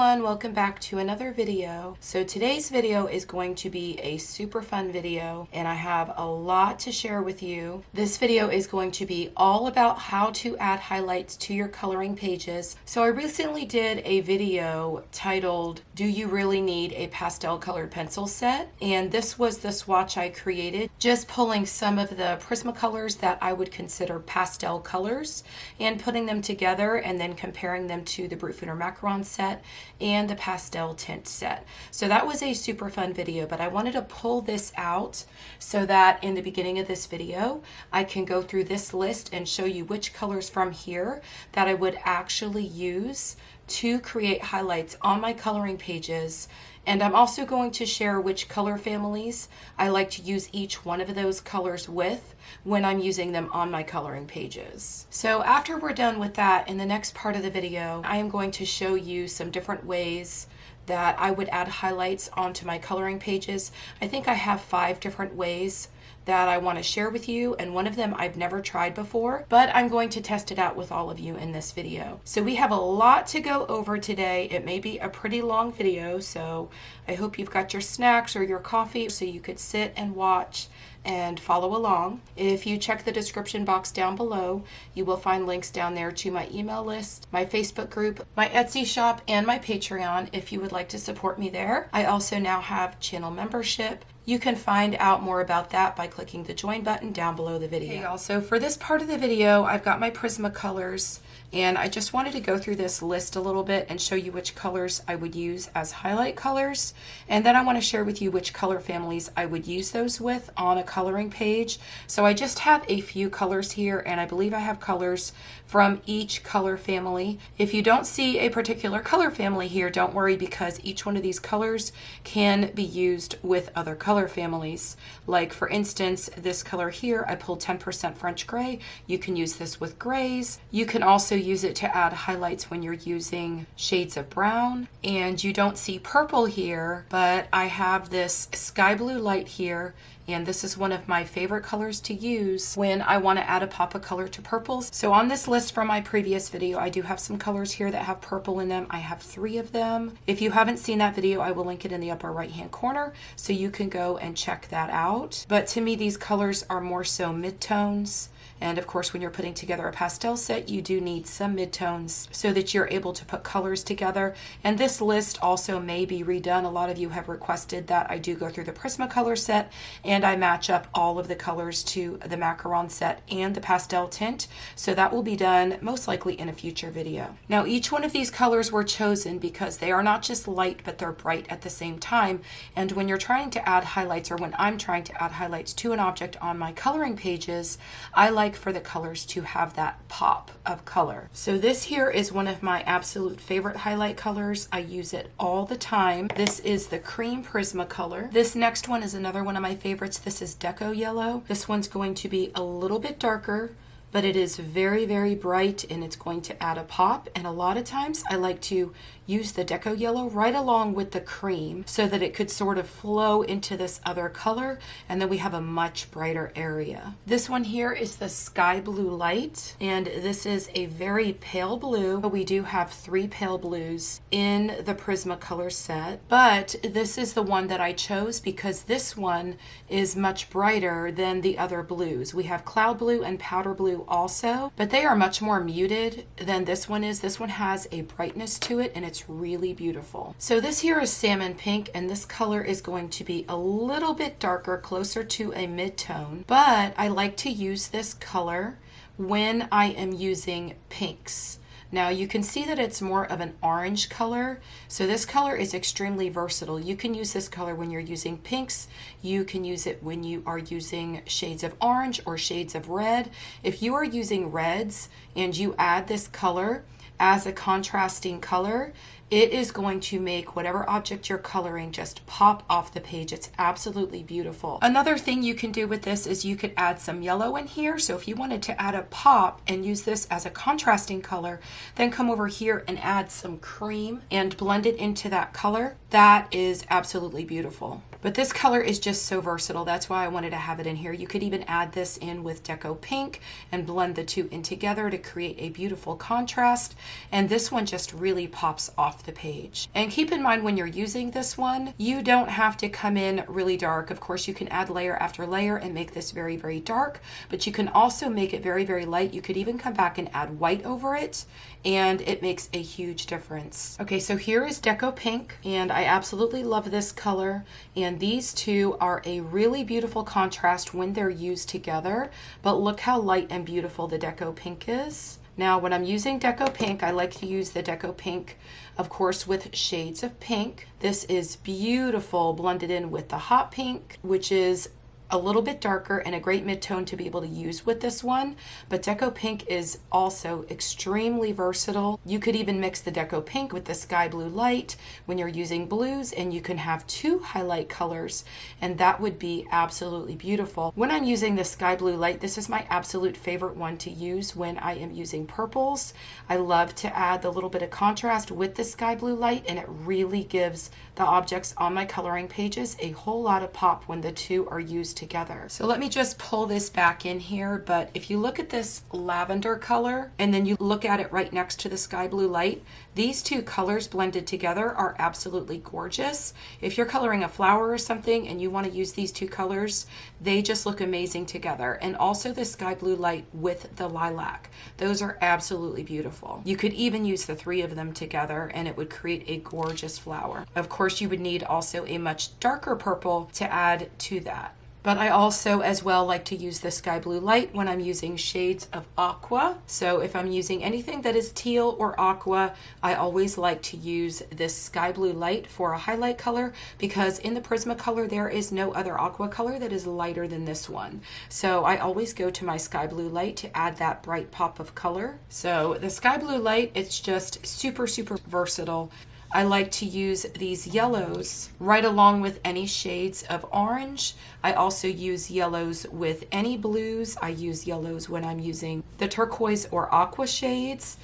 everyone, welcome back to another video. So today's video is going to be a super fun video and I have a lot to share with you. This video is going to be all about how to add highlights to your coloring pages. So I recently did a video titled, Do You Really Need a Pastel Colored Pencil Set? And this was the swatch I created, just pulling some of the Prismacolors that I would consider pastel colors and putting them together and then comparing them to the Brut Macaron set and the pastel tint set. So that was a super fun video, but I wanted to pull this out so that in the beginning of this video I can go through this list and show you which colors from here that I would actually use to create highlights on my coloring pages. And I'm also going to share which color families I like to use each one of those colors with when I'm using them on my coloring pages. So after we're done with that, in the next part of the video, I am going to show you some different ways that I would add highlights onto my coloring pages. I think I have 5 different ways that I want to share with you, and one of them I've never tried before, but I'm going to test it out with all of you in this video. So we have a lot to go over today. It may be a pretty long video, so I hope you've got your snacks or your coffee so you could sit and watch and follow along. If you check the description box down below, you will find links down there to my email list, my Facebook group, my Etsy shop, and my Patreon if you would like to support me there. I also now have channel membership. You can find out more about that by clicking the join button down below the video. Hey y'all, so for this part of the video, I've got my Prismacolors, and I just wanted to go through this list a little bit and show you which colors I would use as highlight colors. And then I want to share with you which color families I would use those with on a coloring page. So I just have a few colors here, and I believe I have colors from each color family. If you don't see a particular color family here, don't worry, because each one of these colors can be used with other color families. Like for instance, this color here, I pulled 10% French gray. You can use this with grays. You can also use it to add highlights when you're using shades of brown. And you don't see purple here, but I have this sky blue light here, and this is one of my favorite colors to use when I want to add a pop of color to purples. So on this list from my previous video, I do have some colors here that have purple in them. I have 3 of them. If you haven't seen that video, I will link it in the upper right hand corner so you can go and check that out. But to me, these colors are more so midtones. And of course, when you're putting together a pastel set, you do need some midtones so that you're able to put colors together. And this list also may be redone. A lot of you have requested that I do go through the Prismacolor set and I match up all of the colors to the Macaron set and the pastel tint. So that will be done most likely in a future video. Now, each one of these colors were chosen because they are not just light, but they're bright at the same time. And when you're trying to add highlights, or when I'm trying to add highlights to an object on my coloring pages, I like for the colors to have that pop of color. So this here is one of my absolute favorite highlight colors. I use it all the time. This is the cream Prismacolor. This next one is another one of my favorites. This is Deco Yellow. This one's going to be a little bit darker, but it is very, very bright, and it's going to add a pop. And a lot of times I like to use the Deco Yellow right along with the cream so that it could sort of flow into this other color, and then we have a much brighter area. This one here is the Sky Blue Light, and this is a very pale blue. We do have 3 pale blues in the Prismacolor set, but this is the one that I chose because this one is much brighter than the other blues. We have Cloud Blue and Powder Blue also, but they are much more muted than this one is. This one has a brightness to it, and it's really beautiful. So this here is Salmon Pink, and this color is going to be a little bit darker, closer to a mid-tone, but I like to use this color when I am using pinks. Now you can see that it's more of an orange color. So this color is extremely versatile. You can use this color when you're using pinks. You can use it when you are using shades of orange or shades of red. If you are using reds and you add this color as a contrasting color, it is going to make whatever object you're coloring just pop off the page. It's absolutely beautiful. Another thing you can do with this is you could add some yellow in here. So if you wanted to add a pop and use this as a contrasting color, then come over here and add some cream and blend it into that color. That is absolutely beautiful. But this color is just so versatile. That's why I wanted to have it in here. You could even add this in with Deco Pink and blend the two in together to create a beautiful contrast. And this one just really pops off off the page. And keep in mind when you're using this one, you don't have to come in really dark. Of course, you can add layer after layer and make this very, very dark, but you can also make it very, very light. You could even come back and add white over it, and it makes a huge difference. Okay, so here is Deco Pink, and I absolutely love this color, and these two are a really beautiful contrast when they're used together, but look how light and beautiful the Deco Pink is. Now, when I'm using Deco Pink, I like to use the Deco Pink, of course, with shades of pink. This is beautiful, blended in with the hot pink, which is a little bit darker and a great mid-tone to be able to use with this one. But Deco Pink is also extremely versatile. You could even mix the Deco Pink with the sky blue light when you're using blues, and you can have two highlight colors, and that would be absolutely beautiful. When I'm using the sky blue light, this is my absolute favorite one to use when I am using purples. I love to add the little bit of contrast with the sky blue light, and it really gives the objects on my coloring pages a whole lot of pop when the two are used together. So let me just pull this back in here, but if you look at this lavender color and then you look at it right next to the sky blue light, these two colors blended together are absolutely gorgeous. If you're coloring a flower or something and you want to use these two colors, they just look amazing together. And also the sky blue light with the lilac. Those are absolutely beautiful. You could even use the three of them together and it would create a gorgeous flower. Of course, you would need also a much darker purple to add to that. But I also as well like to use the sky blue light when I'm using shades of aqua. So if I'm using anything that is teal or aqua, I always like to use this sky blue light for a highlight color, because in the Prismacolor there is no other aqua color that is lighter than this one. So I always go to my sky blue light to add that bright pop of color. So the sky blue light, it's just super, super versatile. I like to use these yellows right along with any shades of orange. I also use yellows with any blues. I use yellows when I'm using the turquoise or aqua shades.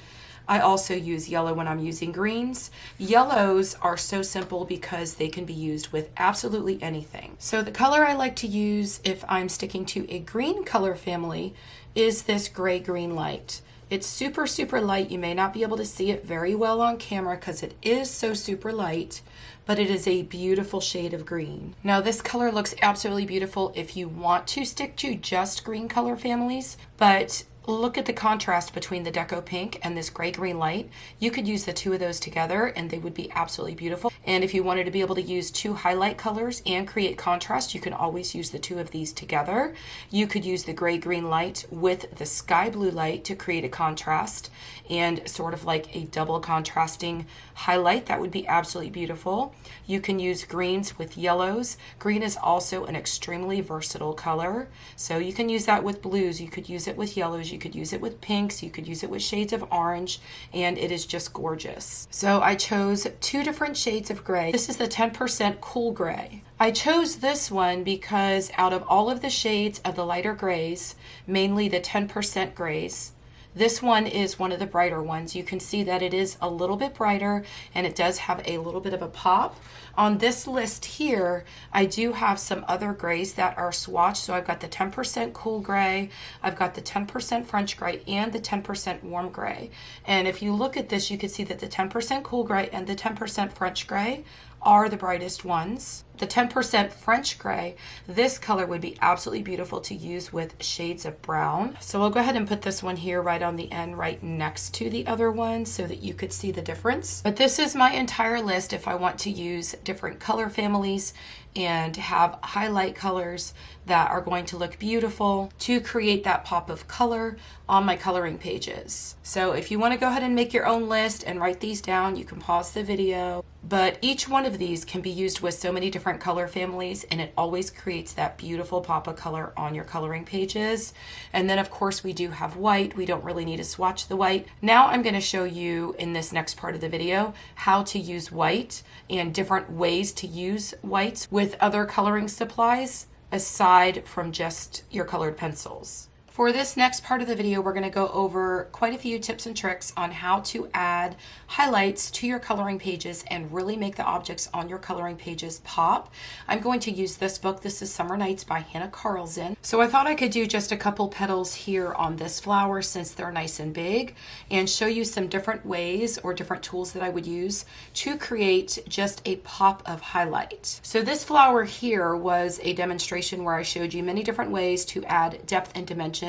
I also use yellow when I'm using greens. Yellows are so simple because they can be used with absolutely anything. So the color I like to use if I'm sticking to a green color family is this gray-green light. It's super, super light. You may not be able to see it very well on camera because it is so super light, but it is a beautiful shade of green. Now this color looks absolutely beautiful if you want to stick to just green color families, but look at the contrast between the Deco Pink and this gray-green light. You could use the two of those together and they would be absolutely beautiful. And if you wanted to be able to use two highlight colors and create contrast, you can always use the two of these together. You could use the gray-green light with the sky blue light to create a contrast and sort of like a double contrasting highlight. That would be absolutely beautiful. You can use greens with yellows. Green is also an extremely versatile color. So you can use that with blues. You could use it with yellows. You could use it with pinks. You could use it with shades of orange, and it is just gorgeous. So I chose two different shades of gray. This is the 10% Cool Gray. I chose this one because out of all of the shades of the lighter grays, mainly the 10% grays, this one is one of the brighter ones. You can see that it is a little bit brighter and it does have a little bit of a pop. On this list here, I do have some other grays that are swatched. So I've got the 10% Cool Gray, I've got the 10% French Gray, and the 10% Warm Gray. And if you look at this, you can see that the 10% Cool Gray and the 10% French Gray are the brightest ones. The 10% French Gray, this color would be absolutely beautiful to use with shades of brown. So I'll go ahead and put this one here right on the end, right next to the other one so that you could see the difference. But this is my entire list if I want to use different color families and have highlight colors that are going to look beautiful to create that pop of color on my coloring pages. So if you want to go ahead and make your own list and write these down, you can pause the video. But each one of these can be used with so many different color families, and it always creates that beautiful pop of color on your coloring pages. And then of course we do have white. We don't really need to swatch the white. Now I'm going to show you in this next part of the video how to use white and different ways to use whites with other coloring supplies aside from just your colored pencils. For this next part of the video, we're going to go over quite a few tips and tricks on how to add highlights to your coloring pages and really make the objects on your coloring pages pop. I'm going to use this book. This is Summer Nights by Hannah Carlson. So I thought I could do just a couple petals here on this flower since they're nice and big, and show you some different ways or different tools that I would use to create just a pop of highlight. So this flower here was a demonstration where I showed you many different ways to add depth and dimension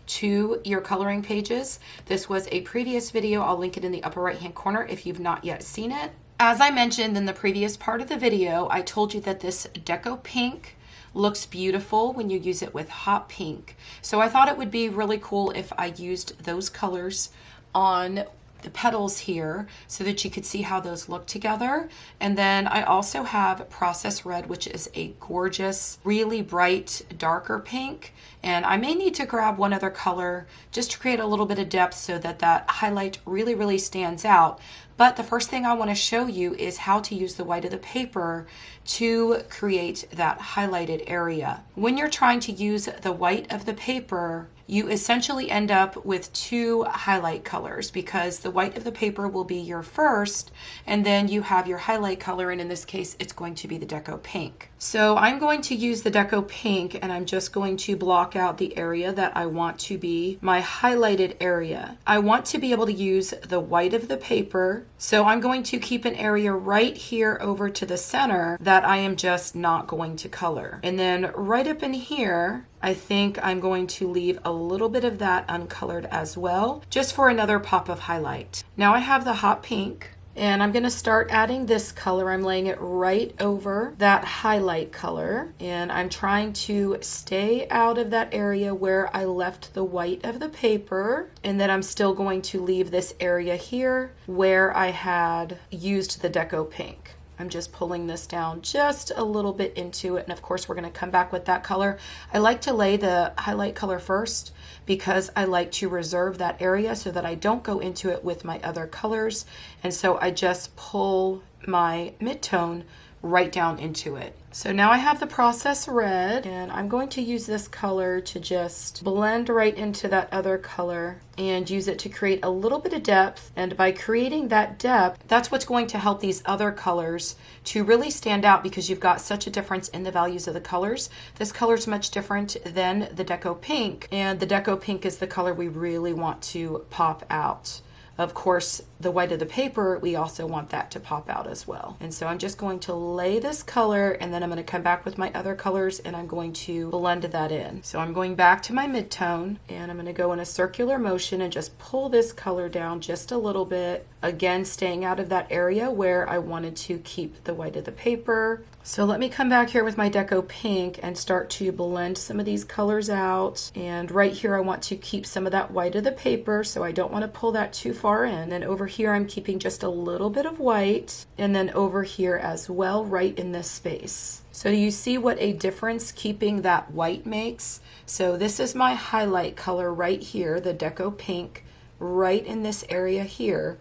to your coloring pages. This was a previous video. I'll link it in the upper right hand corner if you've not yet seen it. As I mentioned in the previous part of the video, I told you that this Deco Pink looks beautiful when you use it with hot pink. So I thought it would be really cool if I used those colors on the petals here so that you could see how those look together. And then I also have Process Red, which is a gorgeous, really bright, darker pink. And I may need to grab one other color just to create a little bit of depth so that that highlight really stands out. But the first thing I want to show you is how to use the white of the paper to create that highlighted area. When you're trying to use the white of the paper, you essentially end up with two highlight colors because the white of the paper will be your first, and then you have your highlight color, and in this case it's going to be the Deco Pink. So I'm going to use the Deco Pink, and I'm just going to block out the area that I want to be my highlighted area. I want to be able to use the white of the paper, so I'm going to keep an area right here over to the center that I am just not going to color. And then right up in here, I think I'm going to leave a little bit of that uncolored as well, just for another pop of highlight. Now I have the hot pink, and I'm going to start adding this color. I'm laying it right over that highlight color, and I'm trying to stay out of that area where I left the white of the paper, and then I'm still going to leave this area here where I had used the Deco Pink. I'm just pulling this down just a little bit into it, and of course we're going to come back with that color. I like to lay the highlight color first because I like to reserve that area so that I don't go into it with my other colors, and so I just pull my mid-tone right down into it. So now I have the Process Red, and I'm going to use this color to just blend right into that other color and use it to create a little bit of depth. And by creating that depth, that's what's going to help these other colors to really stand out because you've got such a difference in the values of the colors. This color is much different than the Deco Pink, and the Deco Pink is the color we really want to pop out. Of course, the white of the paper, we also want that to pop out as well. And so I'm just going to lay this color, and then I'm going to come back with my other colors, and I'm going to blend that in. So I'm going back to my mid-tone, and I'm going to go in a circular motion and just pull this color down just a little bit. Again, staying out of that area where I wanted to keep the white of the paper. So let me come back here with my Deco Pink and start to blend some of these colors out. And right here I want to keep some of that white of the paper, so I don't want to pull that too far in. And over here I'm keeping just a little bit of white, and then over here as well, right in this space. So you see what a difference keeping that white makes? So this is my highlight color right here, the Deco Pink, right in this area here.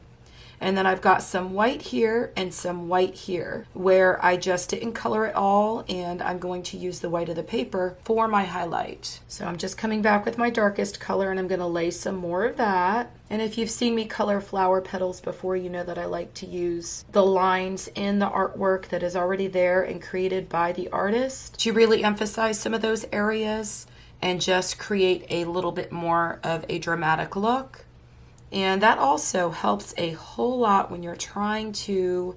And then I've got some white here and some white here where I just didn't color it all, and I'm going to use the white of the paper for my highlight. So I'm just coming back with my darkest color, and I'm going to lay some more of that. And if you've seen me color flower petals before, you know that I like to use the lines in the artwork that is already there and created by the artist to really emphasize some of those areas and just create a little bit more of a dramatic look. And that also helps a whole lot when you're trying to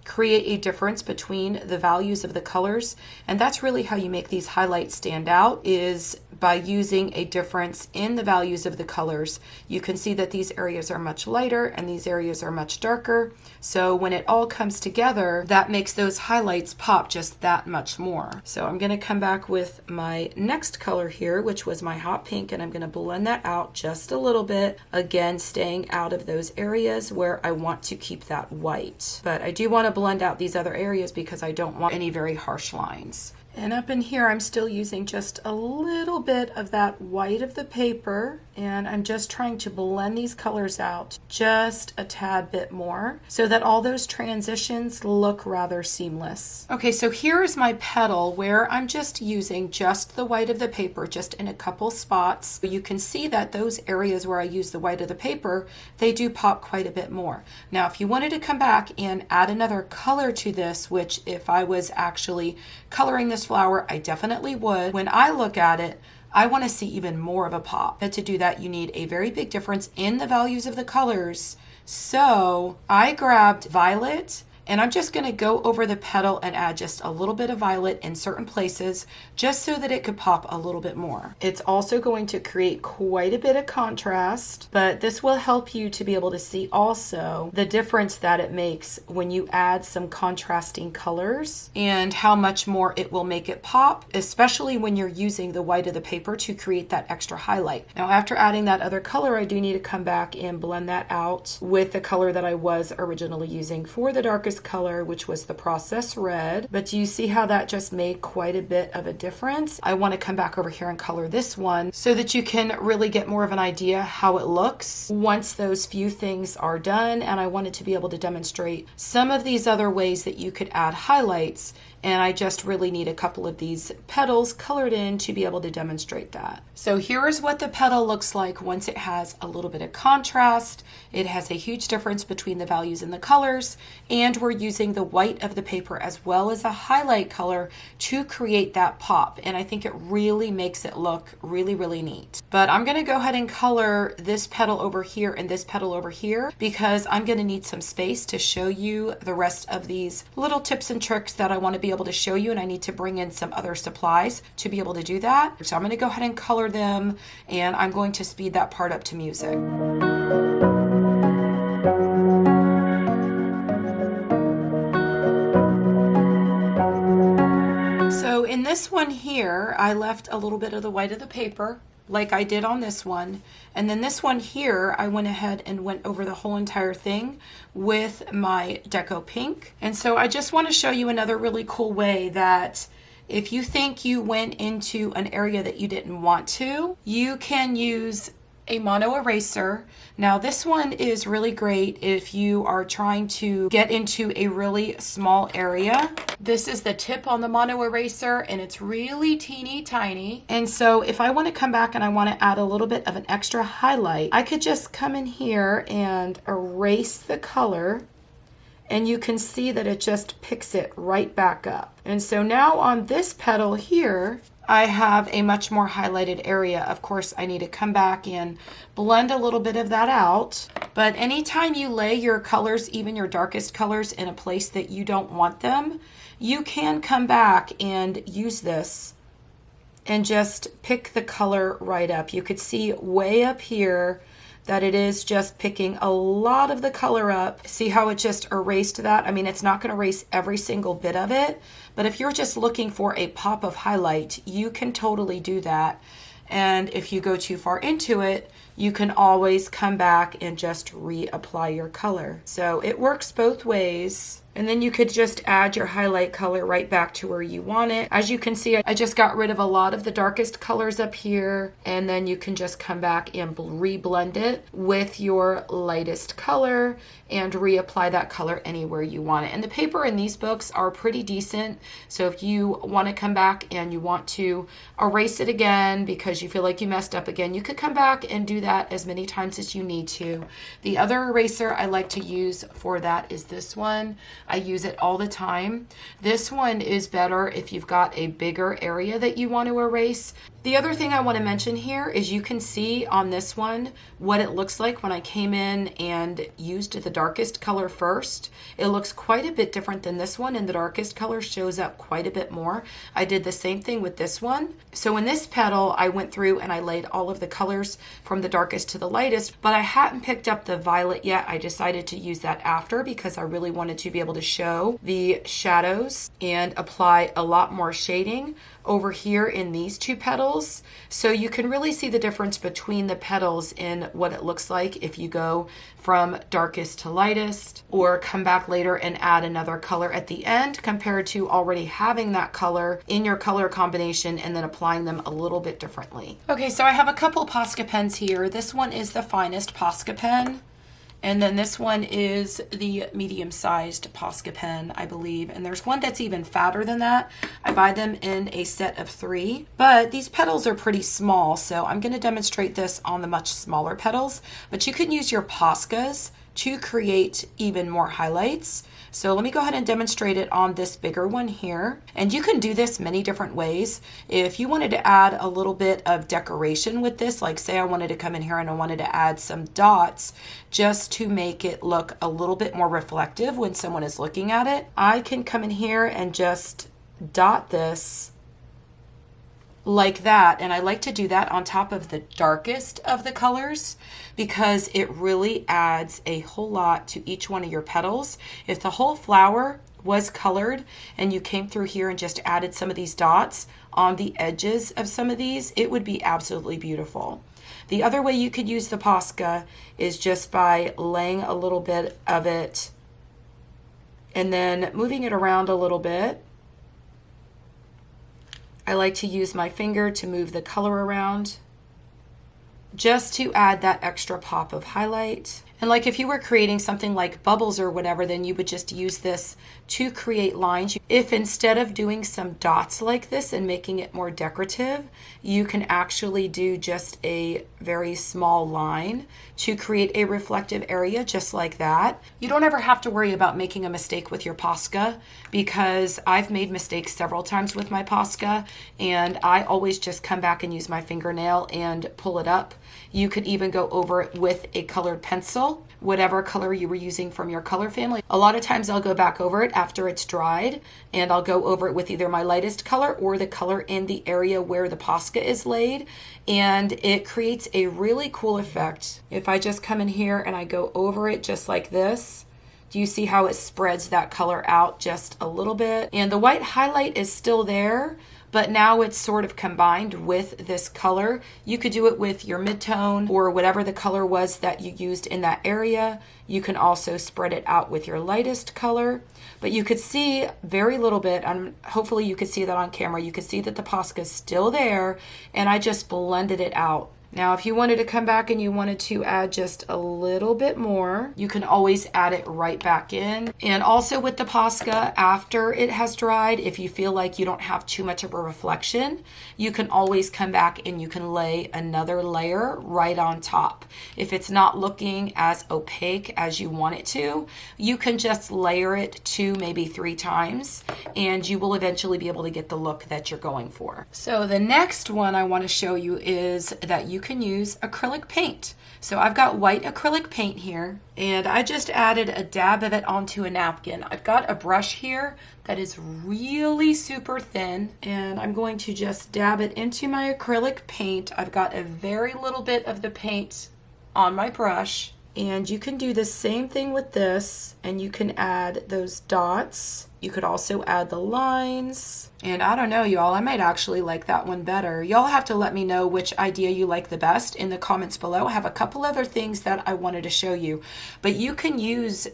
create a difference between the values of the colors. And that's really how you make these highlights stand out, is by using a difference in the values of the colors. You can see that these areas are much lighter and these areas are much darker. So when it all comes together, that makes those highlights pop just that much more. So I'm going to come back with my next color here, which was my hot pink, and I'm going to blend that out just a little bit. Again, staying out of those areas where I want to keep that white. But I do want to blend out these other areas because I don't want any very harsh lines. And up in here, I'm still using just a little bit of that white of the paper, and I'm just trying to blend these colors out just a tad bit more so that all those transitions look rather seamless. Okay, so here is my petal where I'm just using just the white of the paper, just in a couple spots. You can see that those areas where I use the white of the paper, they do pop quite a bit more. Now, if you wanted to come back and add another color to this, which if I was actually coloring this flower, I definitely would. When I look at it, I want to see even more of a pop. But to do that, you need a very big difference in the values of the colors. So I grabbed violet, and I'm just going to go over the petal and add just a little bit of violet in certain places just so that it could pop a little bit more. It's also going to create quite a bit of contrast, but this will help you to be able to see also the difference that it makes when you add some contrasting colors and how much more it will make it pop, especially when you're using the white of the paper to create that extra highlight. Now, after adding that other color, I do need to come back and blend that out with the color that I was originally using for the darkest color, which was the process red. But do you see how that just made quite a bit of a difference? I want to come back over here and color this one so that you can really get more of an idea how it looks once those few things are done. And I wanted to be able to demonstrate some of these other ways that you could add highlights, and I just really need a couple of these petals colored in to be able to demonstrate that. So here is what the petal looks like once it has a little bit of contrast. It has a huge difference between the values and the colors, and we're using the white of the paper as well as a highlight color to create that pop, and I think it really makes it look really, really neat. But I'm going to go ahead and color this petal over here and this petal over here because I'm going to need some space to show you the rest of these little tips and tricks that I want to be able to show you, and I need to bring in some other supplies to be able to do that. So I'm going to go ahead and color them, and I'm going to speed that part up to music. So in this one here, I left a little bit of the white of the paper like I did on this one. And then this one here, I went ahead and went over the whole entire thing with my Deco Pink. And so I just want to show you another really cool way that if you think you went into an area that you didn't want to, you can use a mono eraser. Now this one is really great if you are trying to get into a really small area. This is the tip on the mono eraser, and it's really teeny tiny. And so if I want to come back and I want to add a little bit of an extra highlight, I could just come in here and erase the color, and you can see that it just picks it right back up. And so now on this petal here, I have a much more highlighted area. Of course, I need to come back and blend a little bit of that out. But anytime you lay your colors, even your darkest colors, in a place that you don't want them, you can come back and use this and just pick the color right up. You could see way up here that it is just picking a lot of the color up. See how it just erased that? I mean, it's not going to erase every single bit of it, but if you're just looking for a pop of highlight, you can totally do that. And if you go too far into it, you can always come back and just reapply your color. So it works both ways. And then you could just add your highlight color right back to where you want it. As you can see, I just got rid of a lot of the darkest colors up here, and then you can just come back and reblend it with your lightest color and reapply that color anywhere you want it. And the paper in these books are pretty decent, so if you want to come back and you want to erase it again because you feel like you messed up again, you could come back and do that as many times as you need to. The other eraser I like to use for that is this one. I use it all the time. This one is better if you've got a bigger area that you want to erase. The other thing I want to mention here is you can see on this one what it looks like when I came in and used the darkest color first. It looks quite a bit different than this one, and the darkest color shows up quite a bit more. I did the same thing with this one. So in this petal, I went through and I laid all of the colors from the darkest to the lightest, but I hadn't picked up the violet yet. I decided to use that after because I really wanted to be able to show the shadows and apply a lot more shading. over here in these two petals. So you can really see the difference between the petals in what it looks like if you go from darkest to lightest, or come back later and add another color at the end compared to already having that color in your color combination and then applying them a little bit differently. Okay, so I have a couple Posca pens here. This one is the finest Posca pen. And then this one is the medium-sized Posca pen, I believe. And there's one that's even fatter than that. I buy them in a set of 3. But these petals are pretty small, so I'm going to demonstrate this on the much smaller petals. But you can use your Poscas to create even more highlights. So let me go ahead and demonstrate it on this bigger one here. And you can do this many different ways. If you wanted to add a little bit of decoration with this, like say I wanted to come in here and I wanted to add some dots just to make it look a little bit more reflective when someone is looking at it, I can come in here and just dot this like that. And I like to do that on top of the darkest of the colors because it really adds a whole lot to each one of your petals. If the whole flower was colored and you came through here and just added some of these dots on the edges of some of these, it would be absolutely beautiful. The other way you could use the Posca is just by laying a little bit of it and then moving it around a little bit. I like to use my finger to move the color around just to add that extra pop of highlight. And like if you were creating something like bubbles or whatever, then you would just use this to create lines. If instead of doing some dots like this and making it more decorative, you can actually do just a very small line to create a reflective area just like that. You don't ever have to worry about making a mistake with your Posca because I've made mistakes several times with my Posca and I always just come back and use my fingernail and pull it up. You could even go over it with a colored pencil, whatever color you were using from your color family. A lot of times I'll go back over it after it's dried and I'll go over it with either my lightest color or the color in the area where the Posca is laid, and it creates a really cool effect. If I just come in here and I go over it just like this, do you see how it spreads that color out just a little bit? And the white highlight is still there, but now it's sort of combined with this color. You could do it with your midtone or whatever the color was that you used in that area. You can also spread it out with your lightest color, but you could see very little bit, and hopefully you could see that on camera. You could see that the Posca is still there, and I just blended it out. Now, if you wanted to come back and you wanted to add just a little bit more, you can always add it right back in. And also with the Posca, after it has dried, if you feel like you don't have too much of a reflection, you can always come back and you can lay another layer right on top. If it's not looking as opaque as you want it to, you can just layer it 2, maybe 3 times, and you will eventually be able to get the look that you're going for. So the next one I want to show you is that you can use acrylic paint. So I've got white acrylic paint here, and I just added a dab of it onto a napkin. I've got a brush here that is really super thin, and I'm going to just dab it into my acrylic paint. I've got a very little bit of the paint on my brush, and you can do the same thing with this, and you can add those dots. You could also add the lines. And I don't know, y'all, I might actually like that one better. Y'all have to let me know which idea you like the best in the comments below. I have a couple other things that I wanted to show you, but you can use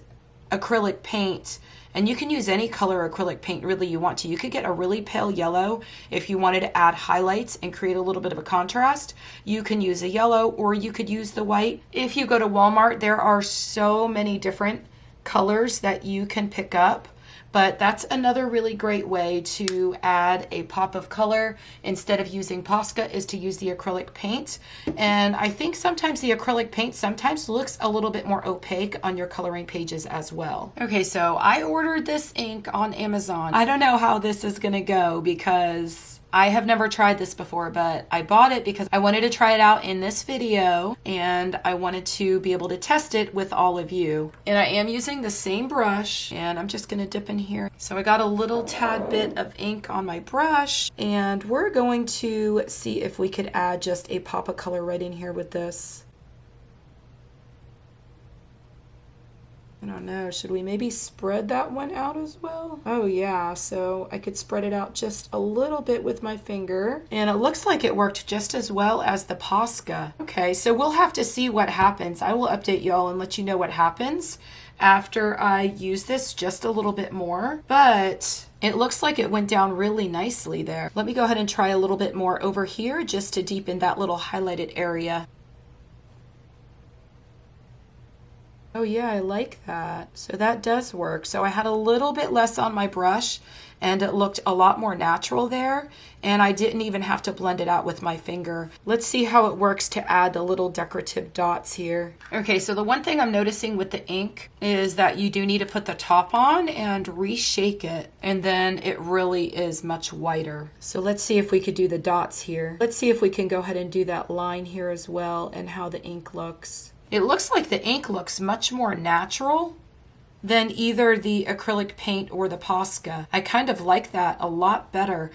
acrylic paint, and you can use any color acrylic paint really you want to. You could get a really pale yellow if you wanted to add highlights and create a little bit of a contrast. You can use a yellow, or you could use the white. If you go to Walmart, there are so many different colors that you can pick up. But that's another really great way to add a pop of color instead of using Posca, is to use the acrylic paint. And I think sometimes the acrylic paint sometimes looks a little bit more opaque on your coloring pages as well. Okay, so I ordered this ink on Amazon. I don't know how this is gonna go because I have never tried this before, but I bought it because I wanted to try it out in this video and I wanted to be able to test it with all of you. And I am using the same brush, and I'm just gonna dip in here. So I got a little tad bit of ink on my brush, and we're going to see if we could add just a pop of color right in here with this. I don't know, should we maybe spread that one out as well? Oh yeah, so I could spread it out just a little bit with my finger. And it looks like it worked just as well as the Posca. Okay, so we'll have to see what happens. I will update y'all and let you know what happens after I use this just a little bit more. But it looks like it went down really nicely there. Let me go ahead and try a little bit more over here just to deepen that little highlighted area. Oh yeah, I like that. So that does work. So I had a little bit less on my brush and it looked a lot more natural there, and I didn't even have to blend it out with my finger. Let's see how it works to add the little decorative dots here. Okay, so the one thing I'm noticing with the ink is that you do need to put the top on and reshake it, and then it really is much whiter. So let's see if we could do the dots here. Let's see if we can go ahead and do that line here as well and how the ink looks. It looks like the ink looks much more natural than either the acrylic paint or the Posca. I kind of like that a lot better.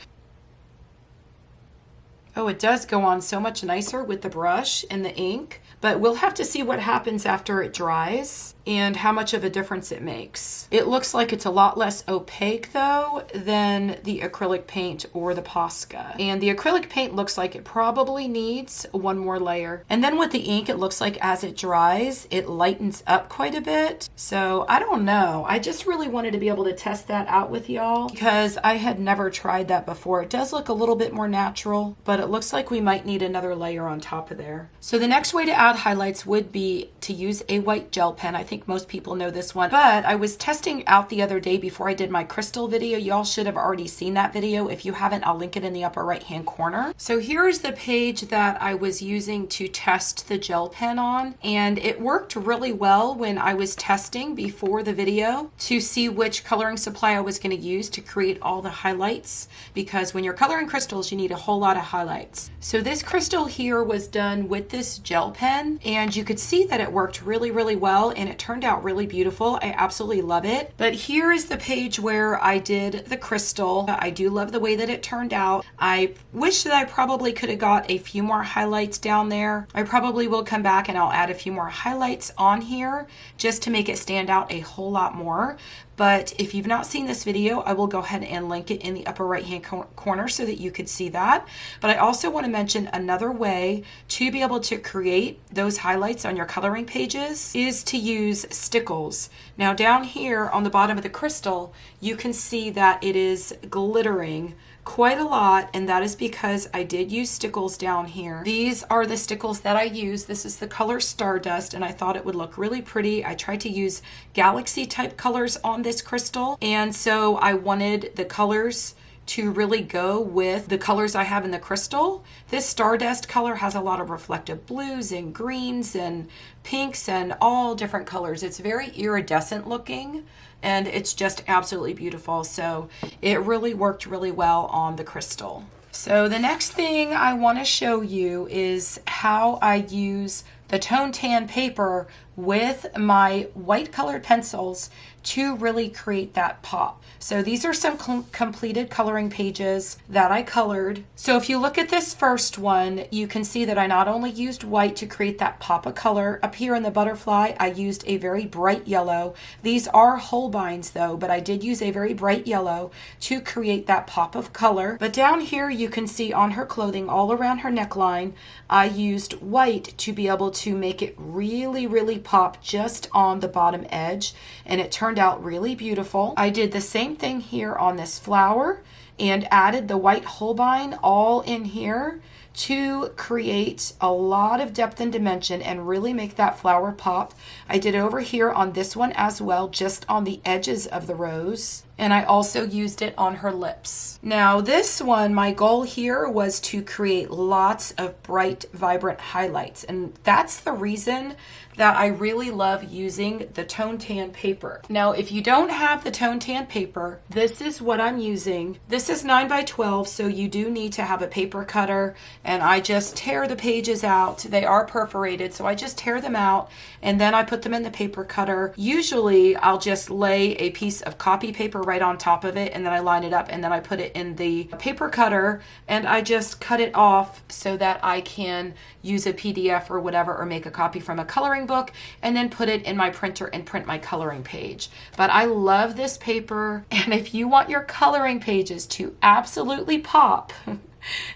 Oh, it does go on so much nicer with the brush and the ink, but we'll have to see what happens after it dries and how much of a difference it makes. It looks like it's a lot less opaque though than the acrylic paint or the Posca. And the acrylic paint looks like it probably needs one more layer. And then with the ink, it looks like as it dries, it lightens up quite a bit. So I don't know. I just really wanted to be able to test that out with y'all because I had never tried that before. It does look a little bit more natural, but it looks like we might need another layer on top of there. So the next way to add highlights would be to use a white gel pen. I think most people know this one, but I was testing out the other day before I did my crystal video. Y'all should have already seen that video. If you haven't, I'll link it in the upper right hand corner. So here's the page that I was using to test the gel pen on, and it worked really well when I was testing before the video to see which coloring supply I was going to use to create all the highlights, because when you're coloring crystals you need a whole lot of highlights. So this crystal here was done with this gel pen, and you could see that it worked really well, and it turned out really beautiful. I absolutely love it. But here is the page where I did the crystal. I do love the way that it turned out. I wish that I probably could have got a few more highlights down there. I probably will come back and I'll add a few more highlights on here just to make it stand out a whole lot more. But if you've not seen this video, I will go ahead and link it in the upper right hand corner so that you could see that. But I also want to mention another way to be able to create those highlights on your coloring pages is to use stickles. Now down here on the bottom of the crystal, you can see that it is glittering quite a lot, and that is because I did use stickles down here. These are the stickles that I use. This is the color Stardust, and I thought it would look really pretty. I tried to use galaxy type colors on this crystal, and so I wanted the colors to really go with the colors I have in the crystal. This Stardust color has a lot of reflective blues and greens and pinks and all different colors. It's very iridescent looking, and it's just absolutely beautiful. So it really worked really well on the crystal. So the next thing I want to show you is how I use the tone tan paper with my white colored pencils to really create that pop. So these are some completed coloring pages that I colored. So if you look at this first one, you can see that I not only used white to create that pop of color. Up here in the butterfly, I used a very bright yellow. These are Holbeins though, but I did use a very bright yellow to create that pop of color. But down here you can see on her clothing, all around her neckline, I used white to be able to make it really pop just on the bottom edge, and it turned out really beautiful. I did the same thing here on this flower and added the white Holbein all in here to create a lot of depth and dimension and really make that flower pop. I did over here on this one as well, just on the edges of the rose. And I also used it on her lips. Now this one, my goal here was to create lots of bright, vibrant highlights. And that's the reason that I really love using the tone tan paper. Now, if you don't have the tone tan paper, this is what I'm using. This is 9x12, so you do need to have a paper cutter. And I just tear the pages out. They are perforated, so I just tear them out and then I put them in the paper cutter. Usually I'll just lay a piece of copy paper right on top of it, and then I line it up, and then I put it in the paper cutter, and I just cut it off so that I can use a PDF or whatever, or make a copy from a coloring book, and then put it in my printer and print my coloring page. But I love this paper, and if you want your coloring pages to absolutely pop,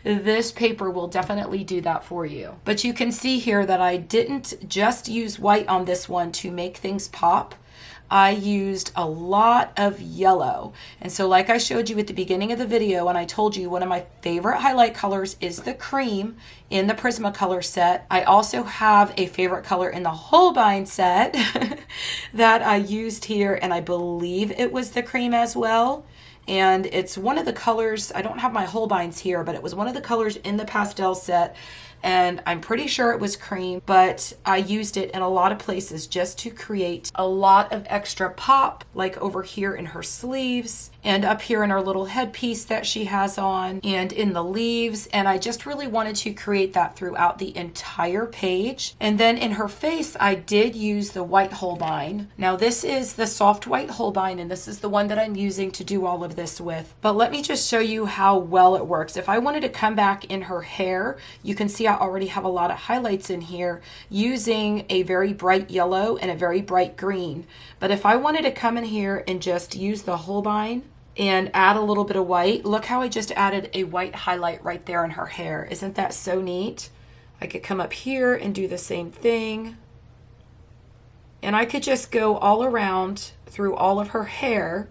this paper will definitely do that for you. But you can see here that I didn't just use white on this one to make things pop. I used a lot of yellow. And so like I showed you at the beginning of the video, and I told you one of my favorite highlight colors is the cream in the Prismacolor set. I also have a favorite color in the Holbein set that I used here, and I believe it was the cream as well. And it's one of the colors, I don't have my Holbeins here, but it was one of the colors in the pastel set, and I'm pretty sure it was cream, but I used it in a lot of places just to create a lot of extra pop, like over here in her sleeves, and up here in her little headpiece that she has on, and in the leaves. And I just really wanted to create that throughout the entire page. And then in her face, I did use the white Holbein. Now this is the soft white Holbein, and this is the one that I'm using to do all of this with. But let me just show you how well it works. If I wanted to come back in her hair, you can see I already have a lot of highlights in here using a very bright yellow and a very bright green. But if I wanted to come in here and just use the Holbein and add a little bit of white, look how I just added a white highlight right there in her hair. Isn't that so neat? I could come up here and do the same thing. And I could just go all around through all of her hair,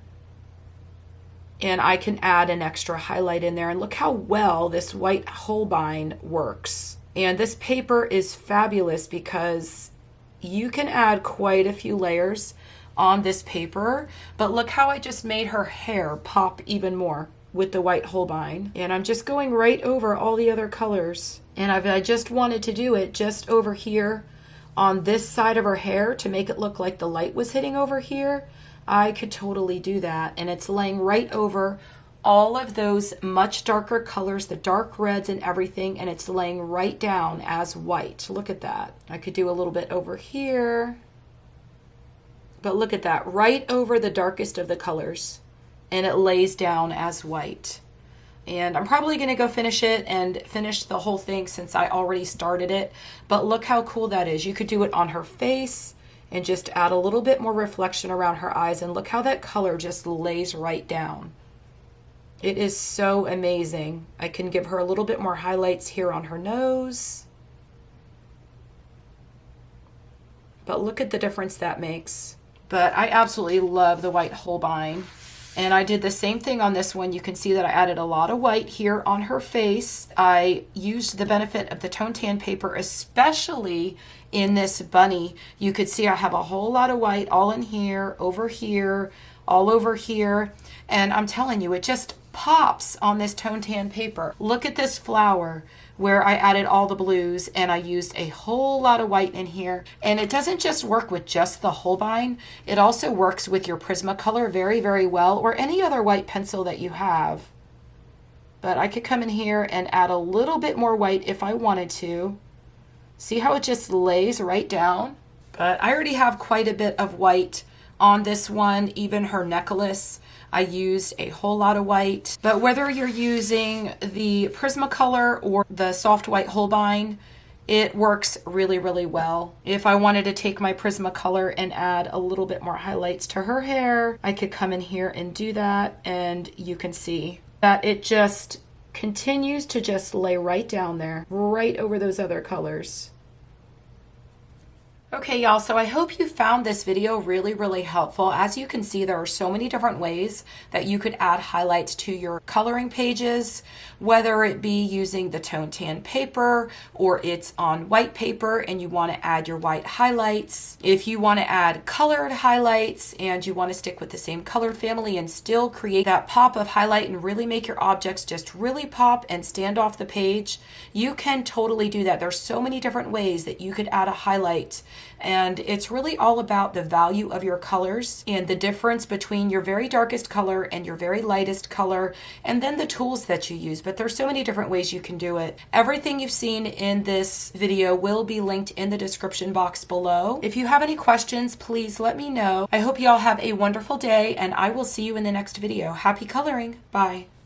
and I can add an extra highlight in there. And look how well this white Holbein works. And this paper is fabulous because you can add quite a few layers on this paper. But look how I just made her hair pop even more with the white Holbein. And I'm just going right over all the other colors. And I just wanted to do it just over here on this side of her hair to make it look like the light was hitting over here. I could totally do that, and it's laying right over all of those much darker colors, the dark reds and everything, and it's laying right down as white. Look at that. I could do a little bit over here, but look at that, right over the darkest of the colors, and it lays down as white. And I'm probably going to go finish it and finish the whole thing since I already started it, but look how cool that is. You could do it on her face and just add a little bit more reflection around her eyes, and look how that color just lays right down. It is so amazing. I can give her a little bit more highlights here on her nose. But look at the difference that makes. But I absolutely love the white Holbein. And I did the same thing on this one. You can see that I added a lot of white here on her face. I used the benefit of the tone tan paper, especially in this bunny. You could see I have a whole lot of white all in here, all over here. And I'm telling you, it just pops on this tone tan paper. Look at this flower where I added all the blues, and I used a whole lot of white in here. And it doesn't just work with just the Holbein, it also works with your Prismacolor very, very well, or any other white pencil that you have. But I could come in here and add a little bit more white if I wanted to. See how it just lays right down? But I already have quite a bit of white on this one, even her necklace. I used a whole lot of white. But whether you're using the Prismacolor or the soft white Holbein, it works really, really well. If I wanted to take my Prismacolor and add a little bit more highlights to her hair, I could come in here and do that, and you can see that it just continues to just lay right down there, right over those other colors. Okay, y'all, so I hope you found this video really, really helpful. As you can see, there are so many different ways that you could add highlights to your coloring pages, whether it be using the tone tan paper or it's on white paper and you want to add your white highlights. If you want to add colored highlights and you want to stick with the same color family and still create that pop of highlight and really make your objects just really pop and stand off the page, you can totally do that. There's so many different ways that you could add a highlight And it's really all about the value of your colors and the difference between your very darkest color and your very lightest color, and then the tools that you use. But there's so many different ways you can do it. Everything you've seen in this video will be linked in the description box below. If you have any questions, please let me know. I hope you all have a wonderful day, and I will see you in the next video. Happy coloring. Bye.